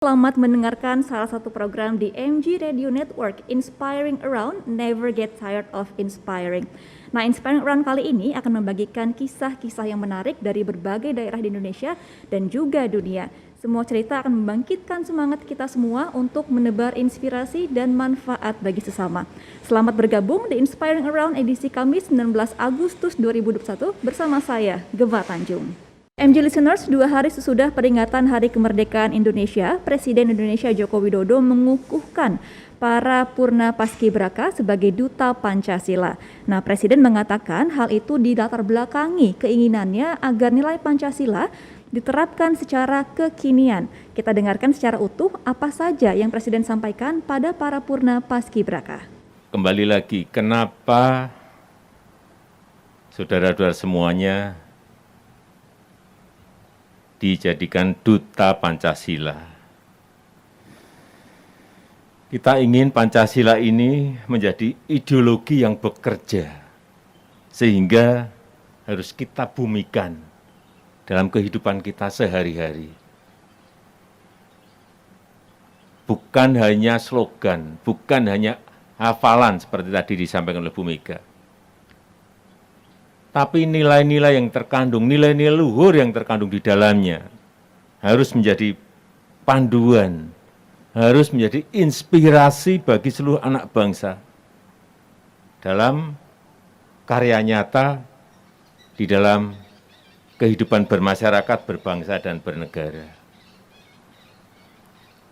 Selamat mendengarkan salah satu program di MG Radio Network, Inspiring Around, Never Get Tired of Inspiring. Nah, Inspiring Around kali ini akan membagikan kisah-kisah yang menarik dari berbagai daerah di Indonesia dan juga dunia. Semua cerita akan membangkitkan semangat kita semua untuk menebar inspirasi dan manfaat bagi sesama. Selamat bergabung di Inspiring Around edisi Kamis 19 Agustus 2021 bersama saya, Geva Tanjung. MG Listeners, 2 hari sesudah peringatan Hari Kemerdekaan Indonesia, Presiden Indonesia Joko Widodo mengukuhkan para Purna Paskibraka sebagai Duta Pancasila. Nah, Presiden mengatakan hal itu dilatar belakangi keinginannya agar nilai Pancasila diterapkan secara kekinian. Kita dengarkan secara utuh apa saja yang Presiden sampaikan pada para Purna Paskibraka. Kembali lagi, kenapa saudara-saudara semuanya dijadikan Duta Pancasila? Kita ingin Pancasila ini menjadi ideologi yang bekerja, sehingga harus kita bumikan dalam kehidupan kita sehari-hari. Bukan hanya slogan, bukan hanya hafalan seperti tadi disampaikan oleh Bu Mega, tapi nilai-nilai yang terkandung, nilai-nilai luhur yang terkandung di dalamnya harus menjadi panduan, harus menjadi inspirasi bagi seluruh anak bangsa dalam karya nyata di dalam kehidupan bermasyarakat, berbangsa, dan bernegara.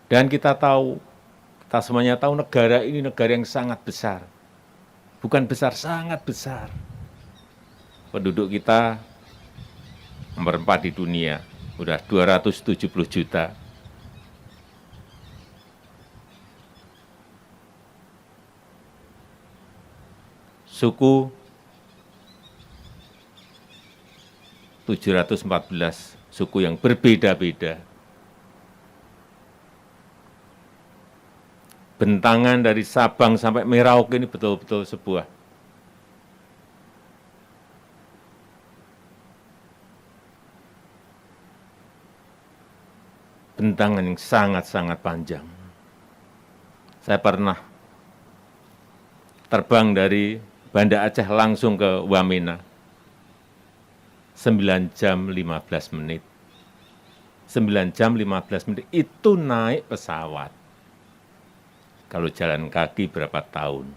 Dan kita tahu, kita semuanya tahu negara ini negara yang sangat besar. Bukan besar, sangat besar. Penduduk kita nomor 4 di dunia, sudah 270 juta. Suku 714 suku yang berbeda-beda. Bentangan dari Sabang sampai Merauke ini betul-betul sebuah bentangan yang sangat-sangat panjang. Saya pernah terbang dari Banda Aceh langsung ke Wamena, 9 jam 15 menit. 9 jam 15 menit itu naik pesawat. Kalau jalan kaki berapa tahun?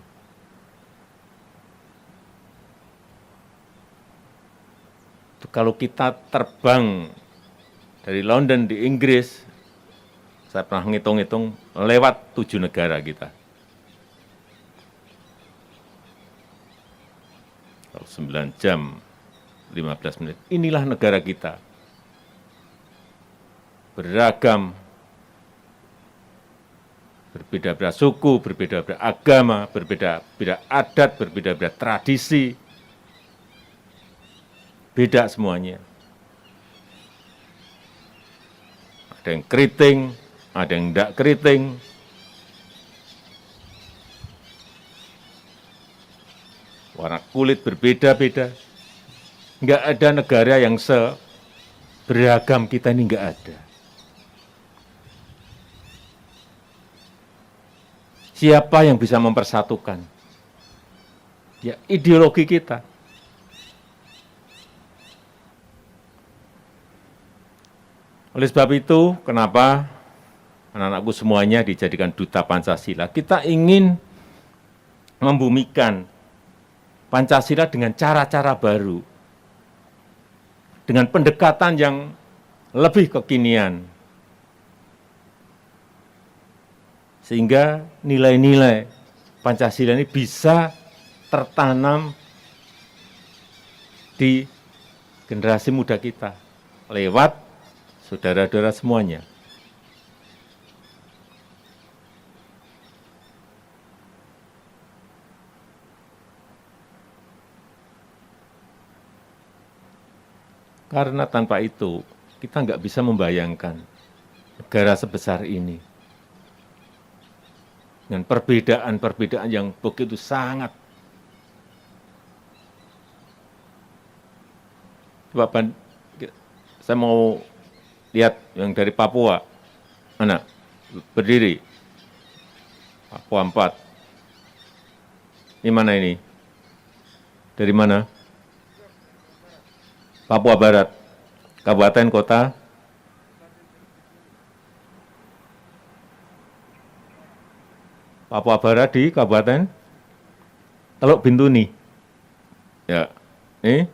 Itu kalau kita terbang dari London di Inggris, saya pernah ngitung-ngitung lewat 7 negara kita. Kalau 9 jam 15 menit, inilah negara kita. Beragam, berbeda-beda suku, berbeda-beda agama, berbeda-beda adat, berbeda-beda tradisi. Beda semuanya. Ada yang keriting, ada yang tidak keriting. Warna kulit berbeda-beda. Enggak ada negara yang seberagam kita ini, enggak ada. Siapa yang bisa mempersatukan? Ya, ideologi kita. Oleh sebab itu, kenapa anak-anakku semuanya dijadikan Duta Pancasila? Kita ingin membumikan Pancasila dengan cara-cara baru, dengan pendekatan yang lebih kekinian, sehingga nilai-nilai Pancasila ini bisa tertanam di generasi muda kita lewat saudara-saudara semuanya. Karena tanpa itu, kita nggak bisa membayangkan negara sebesar ini. Dengan perbedaan-perbedaan yang begitu sangat. Coba saya mau lihat yang dari Papua, mana? berdiri. Papua 4. Ini mana ini? Dari mana? Papua Barat. Kabupaten, kota? Papua Barat di Kabupaten Teluk Bintuni. Ya, ini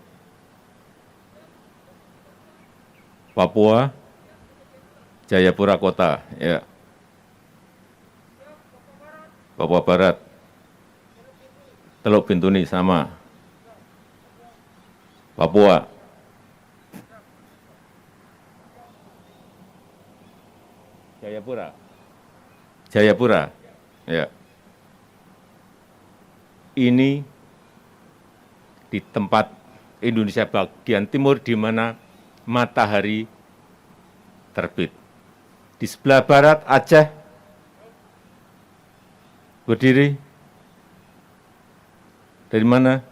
Papua Jayapura Kota. Ya, Papua Barat, Teluk Bintuni sama. Papua. Jayapura. Jayapura. Ya. Ini di tempat Indonesia bagian timur di mana matahari terbit. Di sebelah barat Aceh berdiri. Dari mana?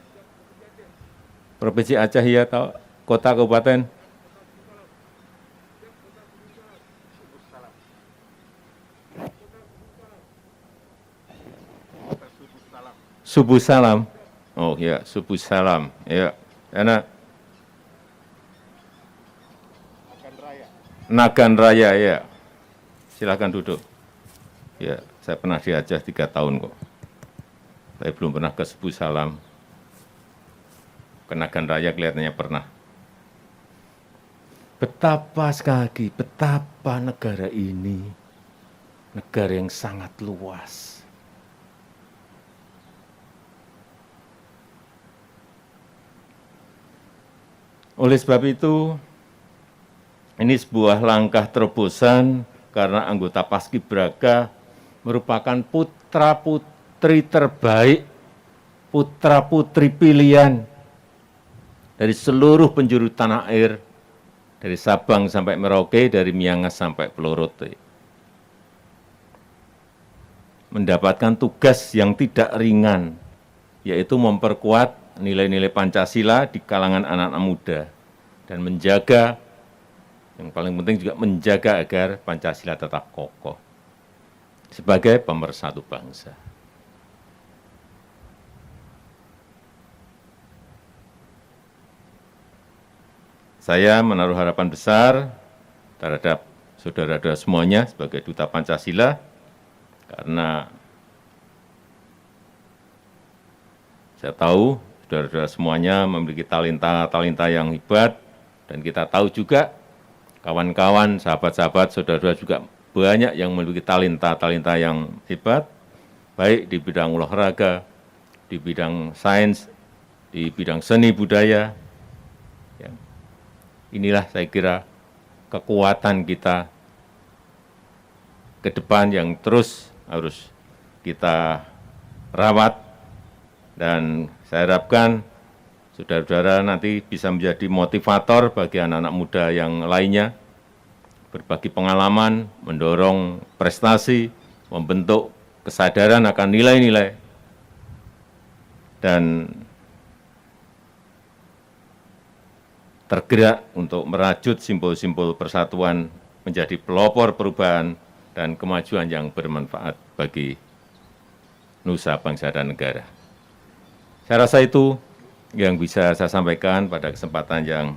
Provinsi Aceh ya, atau kota kabupaten? Subuh Salam. Oh ya, Subuh Salam. Ya, enak. Nagan Raya, ya. Silakan duduk. Ya, saya pernah di Aceh 3 tahun kok. Saya belum pernah ke Subuh Salam. Ke Nagan Raya kelihatannya pernah. Betapa sekali lagi, betapa negara ini, negara yang sangat luas. Oleh sebab itu, ini sebuah langkah terobosan karena anggota Paskibraka merupakan putra-putri terbaik, putra-putri pilihan dari seluruh penjuru tanah air, dari Sabang sampai Merauke, dari Miangas sampai Pulau Rote. Mendapatkan tugas yang tidak ringan, yaitu memperkuat nilai-nilai Pancasila di kalangan anak-anak muda dan menjaga, yang paling penting juga menjaga agar Pancasila tetap kokoh sebagai pemersatu bangsa. Saya menaruh harapan besar terhadap saudara-saudara semuanya sebagai duta Pancasila, karena saya tahu saudara-saudara semuanya memiliki talenta yang hebat, dan kita tahu juga kawan-kawan, sahabat-sahabat, saudara-saudara juga banyak yang memiliki talenta yang hebat, baik di bidang olahraga, di bidang sains, di bidang seni budaya. Ya. Inilah saya kira kekuatan kita ke depan yang terus harus kita rawat, dan saya harapkan saudara-saudara nanti bisa menjadi motivator bagi anak-anak muda yang lainnya, berbagi pengalaman, mendorong prestasi, membentuk kesadaran akan nilai-nilai, dan tergerak untuk merajut simbol-simbol persatuan menjadi pelopor perubahan dan kemajuan yang bermanfaat bagi nusa, bangsa, dan negara. Saya rasa itu yang bisa saya sampaikan pada kesempatan yang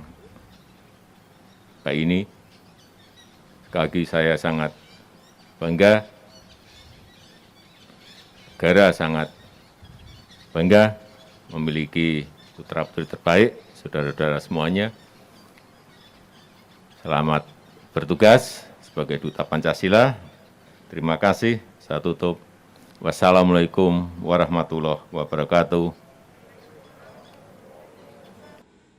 kayak ini. Sekali lagi saya sangat bangga, negara sangat bangga memiliki putra-putri terbaik, saudara-saudara semuanya. Selamat bertugas sebagai duta Pancasila. Terima kasih. Saya tutup. Wassalamualaikum warahmatullahi wabarakatuh.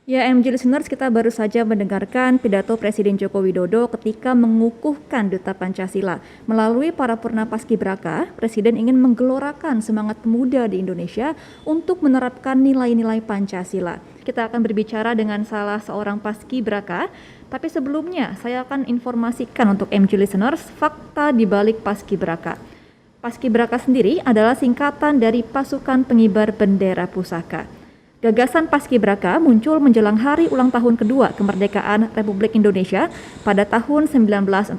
Ya, MG listeners, kita baru saja mendengarkan pidato Presiden Joko Widodo ketika mengukuhkan Duta Pancasila. Melalui para purna Paskibraka, Presiden ingin menggelorakan semangat pemuda di Indonesia untuk menerapkan nilai-nilai Pancasila. Kita akan berbicara dengan salah seorang Paskibraka, tapi sebelumnya saya akan informasikan untuk MG listeners fakta di balik Paskibraka. Paskibraka sendiri adalah singkatan dari Pasukan Pengibar Bendera Pusaka. Gagasan Paskibraka muncul menjelang hari ulang tahun kedua kemerdekaan Republik Indonesia pada tahun 1946.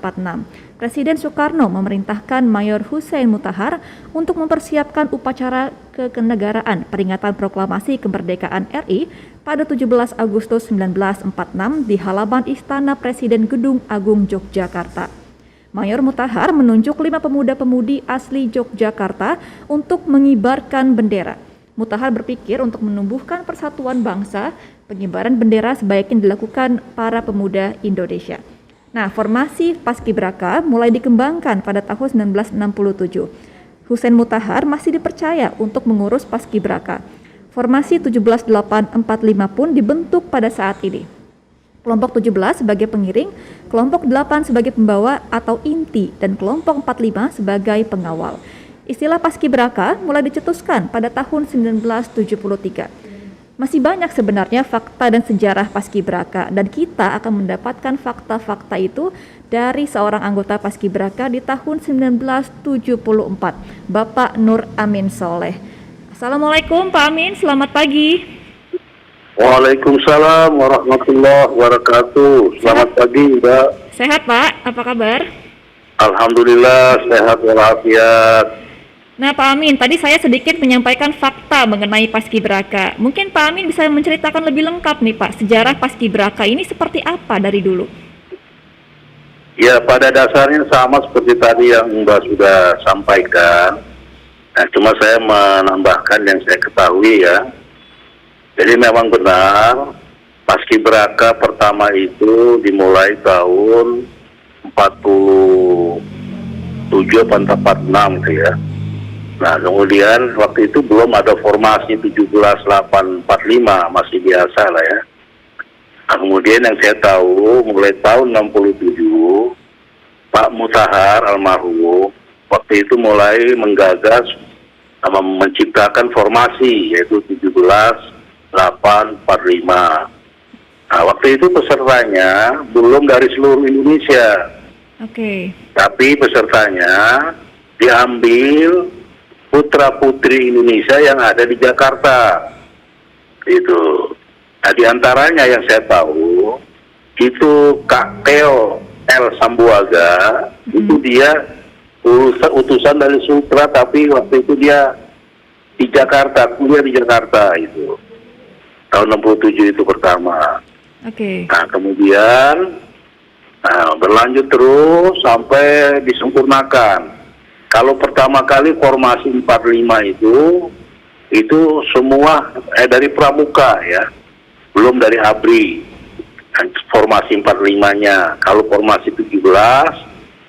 Presiden Soekarno memerintahkan Mayor Hussein Mottahar untuk mempersiapkan upacara kenegaraan peringatan proklamasi kemerdekaan RI pada 17 Agustus 1946 di halaman Istana Presiden Gedung Agung Yogyakarta. Mayor Mottahar menunjuk 5 pemuda-pemudi asli Yogyakarta untuk mengibarkan bendera. Mottahar berpikir untuk menumbuhkan persatuan bangsa, pengibaran bendera sebaiknya dilakukan para pemuda Indonesia. Nah, formasi Paskibraka mulai dikembangkan pada tahun 1967. Hussein Mottahar masih dipercaya untuk mengurus Paskibraka. Formasi 17845 pun dibentuk pada saat ini. Kelompok 17 sebagai pengiring, kelompok 8 sebagai pembawa atau inti, dan kelompok 45 sebagai pengawal. Istilah Paskibraka mulai dicetuskan pada tahun 1973. Masih banyak sebenarnya fakta dan sejarah Paskibraka, dan kita akan mendapatkan fakta-fakta itu dari seorang anggota Paskibraka di tahun 1974, Bapak Nur Amin Soleh. Assalamualaikum Pak Amin, selamat pagi. Waalaikumsalam warahmatullahi wabarakatuh. Selamat pagi, Mbak. Sehat Pak, apa kabar? Alhamdulillah sehat walafiat. Nah Pak Amin, tadi saya sedikit menyampaikan fakta mengenai Paskibraka. Mungkin Pak Amin bisa menceritakan lebih lengkap nih Pak, sejarah Paskibraka ini seperti apa dari dulu? Ya, pada dasarnya sama seperti tadi yang Mbak sudah sampaikan. Nah, cuma saya menambahkan yang saya ketahui ya. Jadi memang benar, Paskibraka pertama itu dimulai tahun 47 atau 46 gitu ya. Nah, kemudian waktu itu belum ada formasi 17845, masih biasa lah ya. Nah, kemudian yang saya tahu mulai tahun 67 Pak Mottahar almarhum waktu itu mulai menggagas sama menciptakan formasi yaitu 17845. Nah, waktu itu pesertanya belum dari seluruh Indonesia. Oke. Tapi pesertanya diambil putra-putri Indonesia yang ada di Jakarta. Itu. Nah, di antaranya yang saya tahu itu Kak Theo L. Sambuaga, itu dia utusan dari Sutra, tapi waktu itu dia di Jakarta, kuliah di Jakarta itu. Tahun 67 itu pertama. Oke. Nah, kemudian berlanjut terus sampai disempurnakan. Kalau pertama kali formasi 45 itu semua dari pramuka ya, belum dari ABRI. Formasi 45-nya. Kalau formasi 17,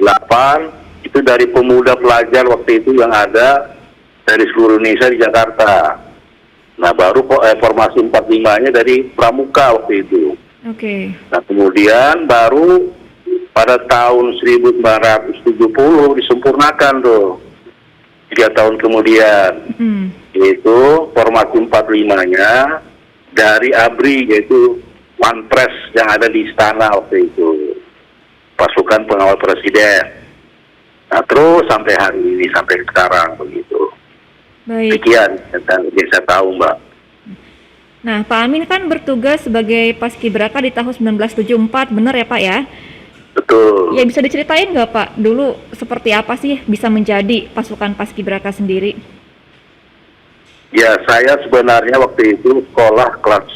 8 itu dari pemuda pelajar waktu itu yang ada dari seluruh Indonesia di Jakarta. Nah, baru formasi 45-nya dari pramuka waktu itu. Oke. Nah, kemudian baru pada tahun 1970 disempurnakan tuh 3 tahun kemudian, yaitu formasi 45-nya dari ABRI, yaitu Wanpres yang ada di istana waktu itu, pasukan pengawal presiden. Nah, terus sampai hari ini, sampai sekarang begitu. Baik. Sekian yang saya tahu, Mbak. Nah, Pak Amin kan bertugas sebagai Paskibraka di tahun 1974, benar ya Pak ya? Betul. Ya, bisa diceritain nggak Pak, dulu seperti apa sih bisa menjadi pasukan Paskibraka sendiri? Ya, saya sebenarnya waktu itu sekolah kelas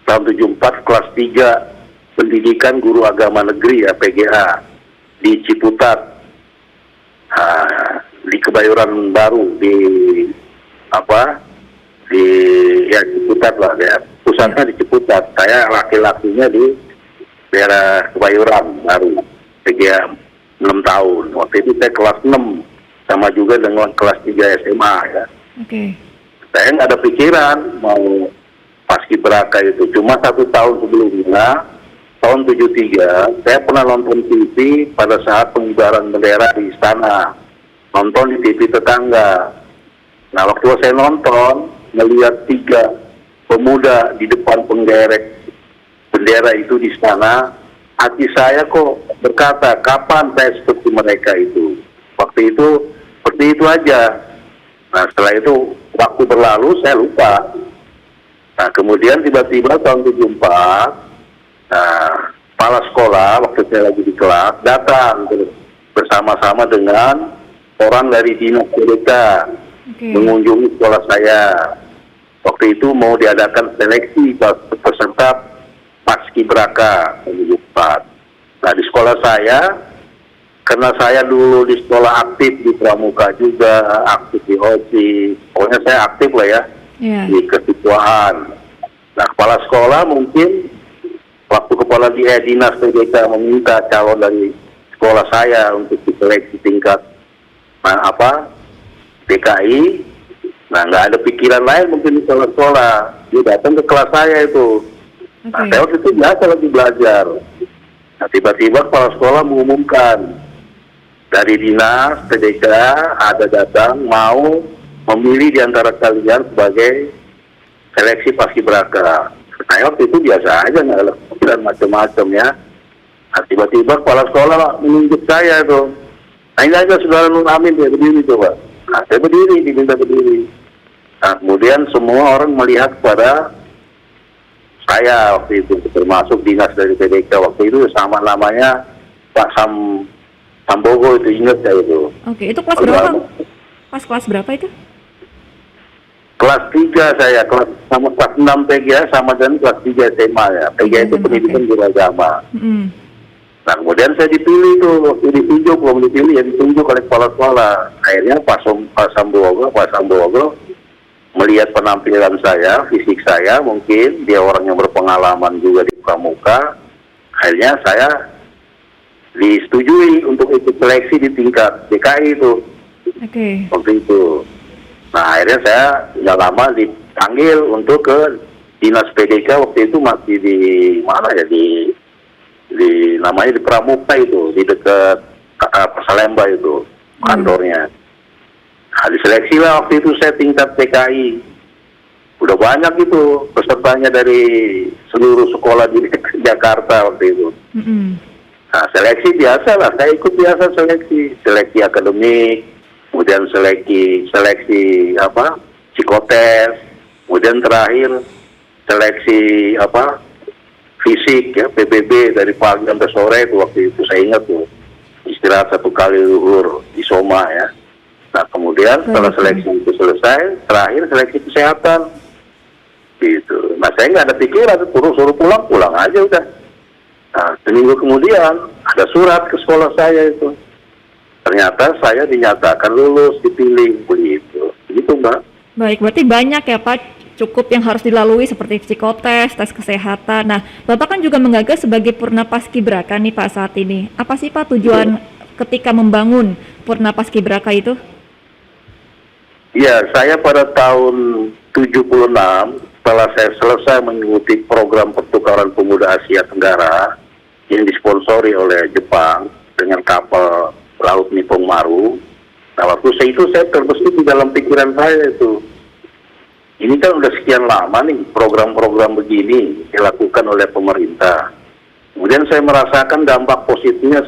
tahun 74 kelas 3 Pendidikan Guru Agama Negeri ya, PGA di Ciputat. Di Kebayoran Baru di Ciputat lah ya. Pusatnya di Ciputat. Saya laki-lakinya di daerah Kebayoran Baru, PGA 6 tahun. Waktu itu saya kelas 6, sama juga dengan kelas 3 SMA ya. Oke. Saya nggak ada pikiran mau Paskibraka itu. Cuma 1 tahun sebelumnya, tahun 73, saya pernah nonton TV pada saat pengibaran bendera di istana. Nonton di TV tetangga. Nah, waktu saya nonton, melihat 3 pemuda di depan penggerek bendera itu di sana, hati saya kok berkata, kapan saya seperti mereka itu? Waktu itu, seperti itu aja. Nah, setelah itu, waktu berlalu, saya lupa. Nah, kemudian tiba-tiba tahun 74, nah, kepala sekolah waktu saya lagi di kelas datang bersama-sama dengan orang dari dinas pendidikan mengunjungi sekolah saya. Waktu itu mau diadakan seleksi peserta Paskibraka 74. Nah, di sekolah saya, karena saya dulu di sekolah aktif di Pramuka juga, aktif di OSIS, pokoknya saya aktif lah ya, di keketuaan. Nah, kepala sekolah mungkin waktu kepala dinas PDK meminta calon dari sekolah saya untuk diseleksi tingkat DKI, nah nggak ada pikiran lain mungkin di sekolah, dia datang ke kelas saya itu. Nah, saya waktu itu biasa lagi belajar. Nah, tiba-tiba kepala sekolah mengumumkan dari dinas PDK ada datang mau memilih di antara kalian sebagai seleksi Paskibraka. Saya waktu itu biasa aja, nggak ada pikiran macam-macam ya. Nah, tiba-tiba kepala sekolah menunjuk saya itu. Nah, ini aja saudara Nur Amin, dia berdiri coba. Nah, saya berdiri, diminta berdiri. Nah, kemudian semua orang melihat kepada saya waktu itu, termasuk dinas dari PDK waktu itu sama namanya Pak Sambogo, itu ingat saya itu. Oke, itu kelas berapa? Pas kelas berapa itu? Kelas 3 saya, kelas 6 PGA sama dengan kelas 3 SMA ya. PGA itu pendidikan beragama. Nah, kemudian saya dipilih tuh, waktu ditunjuk, belum dipilih ya ditunjuk oleh kepala sekolah. Akhirnya Pak Sambogo melihat penampilan saya, fisik saya, mungkin dia orang yang berpengalaman juga di Pramuka. Akhirnya saya disetujui untuk ikut seleksi di tingkat DKI itu. Waktu itu. Nah, akhirnya saya tidak lama dipanggil untuk ke dinas PDK, waktu itu masih di mana ya, di namanya di Pramuka itu, di dekat Salemba itu kantornya. Nah, diseleksi lah waktu itu saya tingkat DKI. Udah banyak itu pesertanya dari seluruh sekolah di Jakarta waktu itu. Nah, seleksi biasa lah, saya ikut biasa seleksi akademik, kemudian seleksi psikotes, kemudian terakhir seleksi fisik ya, PBB dari pagi sampai sore itu waktu itu saya ingat tuh, istirahat 1 kali zuhur di Soma ya. Nah, kemudian setelah seleksi itu selesai, terakhir seleksi kesehatan gitu. Nah, saya nggak ada pikiran, suruh pulang aja udah. Nah, seminggu kemudian ada surat ke sekolah saya itu, ternyata saya dinyatakan lulus, dipilih begitu Mbak. Baik, berarti banyak ya Pak, cukup yang harus dilalui seperti psikotes, tes kesehatan. Nah, Bapak kan juga menggagas sebagai Purna Paskibraka nih Pak saat ini. Apa sih Pak tujuan ketika membangun Purna Paskibraka itu? Ya, saya pada tahun 76 setelah saya selesai mengikuti program pertukaran pemuda Asia Tenggara yang disponsori oleh Jepang dengan kapal laut Nippon Maru. Nah, waktu itu saya terbesit di dalam pikiran saya itu, ini kan udah sekian lama nih program-program begini dilakukan oleh pemerintah. Kemudian saya merasakan dampak positifnya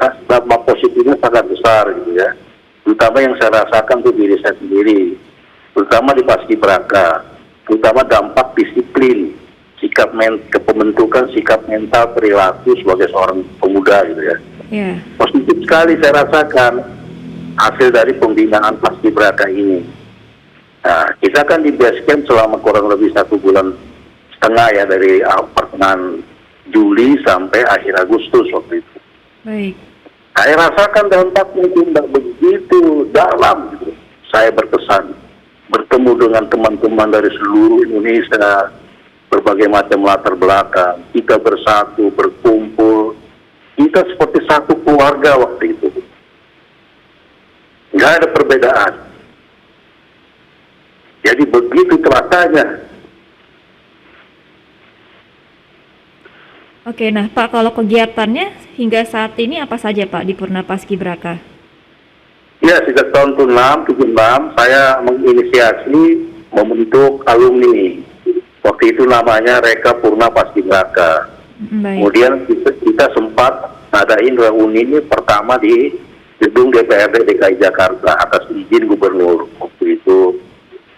sangat besar gitu ya. Terutama yang saya rasakan itu diri saya sendiri, terutama di Paskibraka, terutama dampak disiplin, pembentukan sikap mental perilaku sebagai seorang pemuda gitu ya. Positif sekali saya rasakan hasil dari pembinaan Paskibraka ini. Nah, kita kan di base camp selama kurang lebih 1,5 bulan ya, dari pertengahan Juli sampai akhir Agustus waktu itu. Baik. Saya rasakan dampaknya tidak begitu dalam gitu. Saya berkesan bertemu dengan teman-teman dari seluruh Indonesia, berbagai macam latar belakang. Kita bersatu, berkumpul. Kita seperti satu keluarga waktu itu. Nggak ada perbedaan. Jadi begitu teratanya. Oke, nah Pak, kalau kegiatannya hingga saat ini apa saja Pak di Purna Paskibraka? Ya, sejak tahun 76 saya menginisiasi membentuk alumni. Waktu itu namanya Reka Purna Paskibraka. Kemudian kita sempat ngadain reuni ini pertama di gedung DPRD DKI Jakarta atas izin gubernur. Waktu itu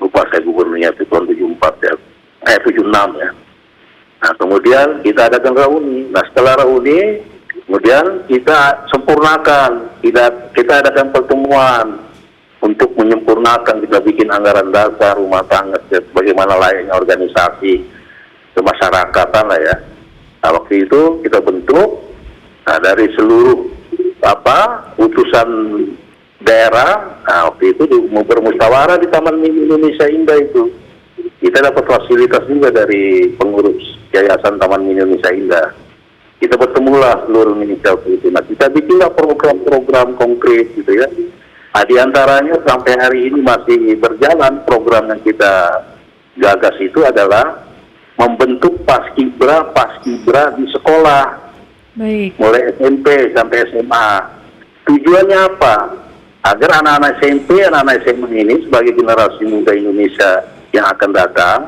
lupa saya gubernurnya itu tahun 74 ya. 76 ya. Nah, kemudian kita adakan reuni. Nah, setelah reuni, kemudian kita sempurnakan, kita adakan pertemuan untuk menyempurnakan, kita bikin anggaran dasar rumah tangga bagaimana layaknya organisasi kemasyarakatan lah ya. Nah, waktu itu kita bentuk dari seluruh utusan daerah. Nah, waktu itu bermusyawarah di Taman Mini Indonesia Indah itu. Kita dapat fasilitas juga dari pengurus Yayasan Taman Mini Indonesia Indah. Kita bertemulah seluruh Indonesia itu. Nah, kita bikinlah program-program konkret gitu ya. Nah, di antaranya sampai hari ini masih berjalan program yang kita gagas itu adalah membentuk paskibra di sekolah. Baik. Mulai SMP sampai SMA. Tujuannya apa? Agar anak-anak SMP, anak-anak SMA ini sebagai generasi muda Indonesia yang akan datang,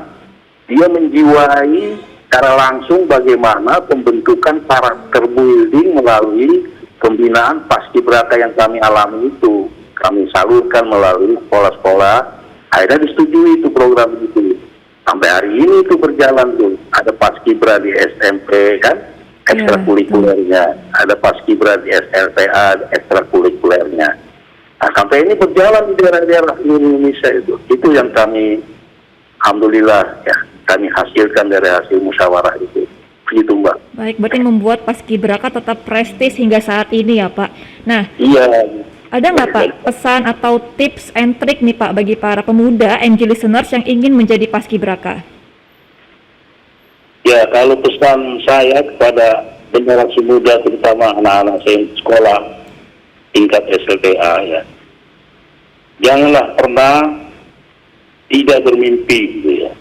dia menjiwai secara langsung bagaimana pembentukan karakter building melalui pembinaan paskibraka yang kami alami itu. Kami salurkan melalui sekolah-sekolah. Akhirnya disetujui itu program itu. Sampai hari ini itu berjalan tuh. Ada paskibra di SMP kan, ekstrakurikulernya. Ada paskibra di SLTA, ekstrakurikulernya. Nah, sampai ini berjalan di daerah-daerah Indonesia itu. Itu yang kami, alhamdulillah ya, kami hasilkan dari hasil musyawarah itu. Begitu Mbak. Baik, berarti membuat paskibraka tetap prestis hingga saat ini ya Pak. Nah, Iya. ada nggak Pak pesan atau tips and trik nih Pak bagi para pemuda MG listeners yang ingin menjadi paskibraka? Ya, kalau pesan saya kepada generasi muda, terutama anak-anak sekolah tingkat SLTA ya, janganlah pernah tidak bermimpi gitu ya.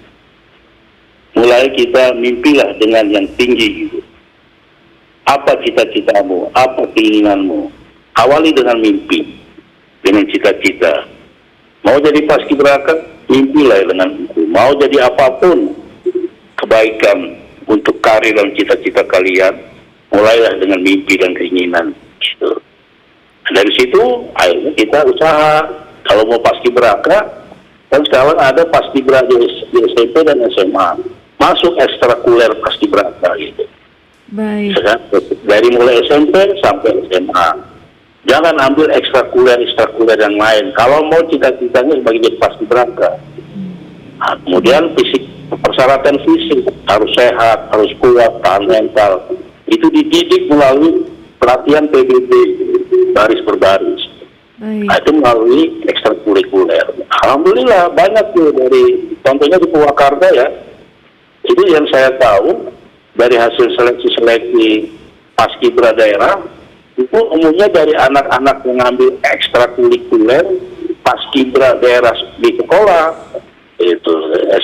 Mulai kita mimpilah dengan yang tinggi gitu. Apa cita-citamu, apa keinginanmu? Awali dengan mimpi, dengan cita-cita. Mau jadi paskibraka, mimpilah dengan itu. Mau jadi apapun kebaikan untuk karir dan cita-cita kalian, mulailah dengan mimpi dan keinginan. Gitu. Dari situ, akhirnya kita usaha. Kalau mau paskibraka, kan sekarang ada paskibra di SMP dan SMA. Masuk ekstrakuler paskibraka gitu. Baik. Dari mulai SMP sampai SMA. Jangan ambil ekstrakuler yang lain. Kalau mau cita-citanya sebagai jadi paskibraka. Nah, kemudian persyaratan fisik harus sehat, harus kuat, tahan mental. Itu dididik melalui pelatihan PBB baris per baris. Baik. Nah, itu melalui ekstrakurikuler. Alhamdulillah banyak tuh dari contohnya di Purwakarta ya. Itu yang saya tahu dari hasil seleksi paskibra daerah. Itu umumnya dari anak-anak yang mengambil ekstrakurikuler paskibra daerah di sekolah itu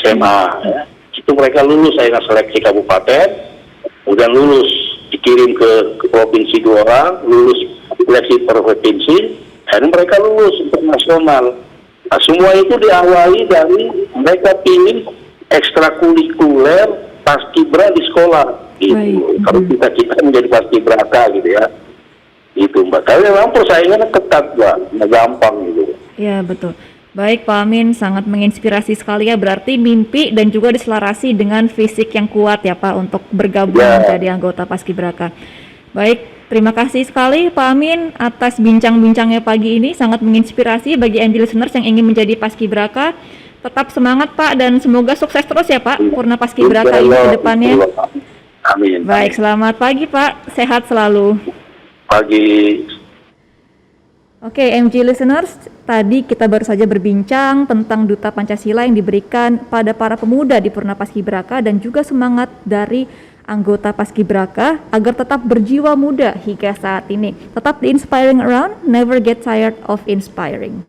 SMA ya. Itu mereka lulus saya seleksi kabupaten, kemudian lulus dikirim ke provinsi 2 orang, lulus seleksi provinsi, dan mereka lulus internasional. Nah, semua itu diawali dari mereka pilih ekstrakurikuler paskibra di sekolah gitu. Kalau kita menjadi paskibraka gitu ya. Itu Mbak, tapi memang persaingannya ketat Mbak, nggak gampang gitu. Ya betul. Baik Pak Amin, sangat menginspirasi sekali ya, berarti mimpi dan juga diselarasi dengan fisik yang kuat ya Pak untuk bergabung menjadi anggota paskibraka. Baik, terima kasih sekali Pak Amin atas bincang-bincangnya pagi ini, sangat menginspirasi bagi MG listeners yang ingin menjadi paskibraka. Tetap semangat Pak dan semoga sukses terus ya Pak Purna Paskibraka ini ke depannya. Amin. Baik, selamat pagi Pak, sehat selalu. Pagi. Oke, MG listeners, tadi kita baru saja berbincang tentang Duta Pancasila yang diberikan pada para pemuda di Purna Paskibraka dan juga semangat dari anggota Paskibraka agar tetap berjiwa muda hingga saat ini. Tetap di Inspiring Around, never get tired of inspiring.